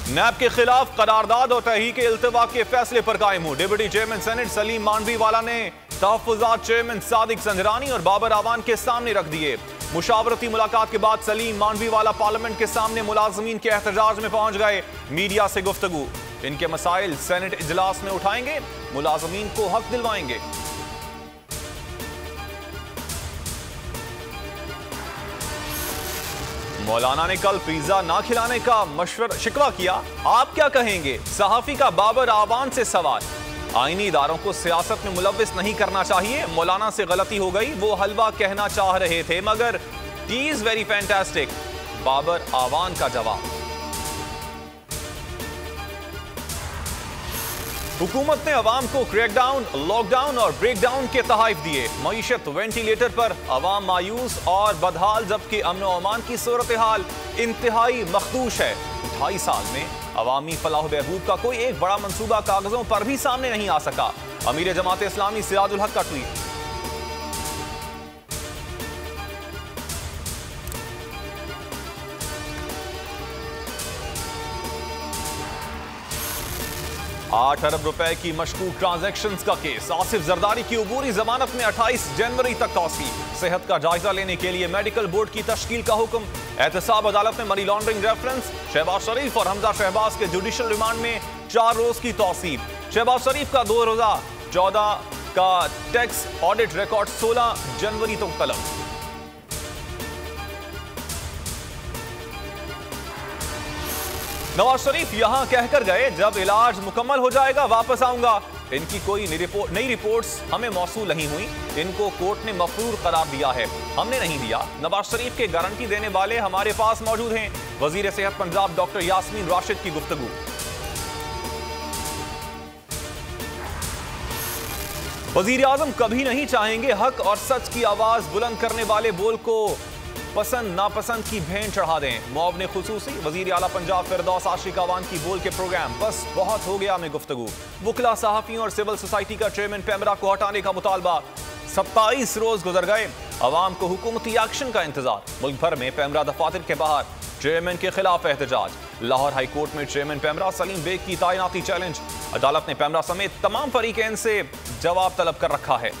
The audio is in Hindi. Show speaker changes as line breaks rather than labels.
नैब के खिलाफ करारदाद और तहरीक इल्तिवा के फैसले पर कायम हूं। Deputy chairman senate Saleem Mandviwala ने तहफ्फुजात चेयरमैन सादिक संजरानी और बाबर आवान के सामने रख दिए। मुशावरती मुलाकात के बाद सलीम मांडवीवाला पार्लियामेंट के सामने मुलाजमीन के एहतजाज में पहुंच गए। मीडिया से गुफ्तगू, इनके मसाइल सेनेट इजलास में उठाएंगे, मुलाजमीन को हक दिलवाएंगे। मौलाना ने कल पिज्जा ना खिलाने का शिकवा किया, आप क्या कहेंगे? सहाफी का बाबर आवान से सवाल, आईनी इदारों को सियासत में मुलव्विस नहीं करना चाहिए, मौलाना से गलती हो गई, वो हलवा कहना चाह रहे थे मगर he is very fantastic, Babar Awan का जवाब। हुकूमत ने अवाम को क्रैकडाउन, लॉकडाउन और ब्रेकडाउन के तहाइफ दिए। मईशत वेंटिलेटर पर, अवाम मायूस और बदहाल, जबकि अमन व अमान की सूरत हाल इंतहाई मखदूश है। 2.5 साल में अवामी फलाह बहबूद का कोई एक बड़ा मंसूबा कागजों पर भी सामने नहीं आ सका। अमीर जमात इस्लामी सिराजुल हक का ट्वीट। $8 अरब की मशकूक ट्रांजैक्शंस का केस, आसिफ जरदारी की उबूरी जमानत में 28 जनवरी तक तौसी। सेहत का जायजा लेने के लिए मेडिकल बोर्ड की तश्कील का हुक्म। एहतसाब अदालत में मनी लॉन्ड्रिंग रेफरेंस, शहबाज शरीफ और हमजा शहबाज के जुडिशल रिमांड में 4 रोज की तौसीब। शहबाज शरीफ का 2014 का टैक्स ऑडिट रिकॉर्ड 16 जनवरी तक तलब। नवाज शरीफ यहां कहकर गए, जब इलाज मुकम्मल हो जाएगा वापस आऊंगा। इनकी कोई नई रिपोर्ट्स हमें मौसूल नहीं हुई, इनको कोर्ट ने मफरूर करार दिया है, हमने नहीं दिया। नवाज शरीफ के गारंटी देने वाले हमारे पास मौजूद हैं। वजीर सेहत पंजाब डॉक्टर यास्मीन राशिद की गुफ्तगू। वजीर आजम कभी नहीं चाहेंगे हक और सच की आवाज बुलंद करने वाले बोल को पसंद नापसंद की भेंट चढ़ा दें। मुआवने खुसूसी वजीर आला पंजाब फिरदौस आशिक अवान की बोल के प्रोग्राम बस बहुत हो गया में गुफ्तगू। वकला, सहाफियों और सिविल सोसाइटी का चेयरमैन पैमरा को हटाने का मुतालबा। 27 रोज गुजर गए, अवाम को हुकूमती एक्शन का इंतजार। मुल्क भर में पैमरा दफातर के बाहर चेयरमैन के खिलाफ एहतजाज। लाहौर हाई कोर्ट में चेयरमैन पैमरा सलीम बेग की तैनाती चैलेंज। अदालत ने पैमरा समेत तमाम फरीकैन से जवाब तलब कर रखा है।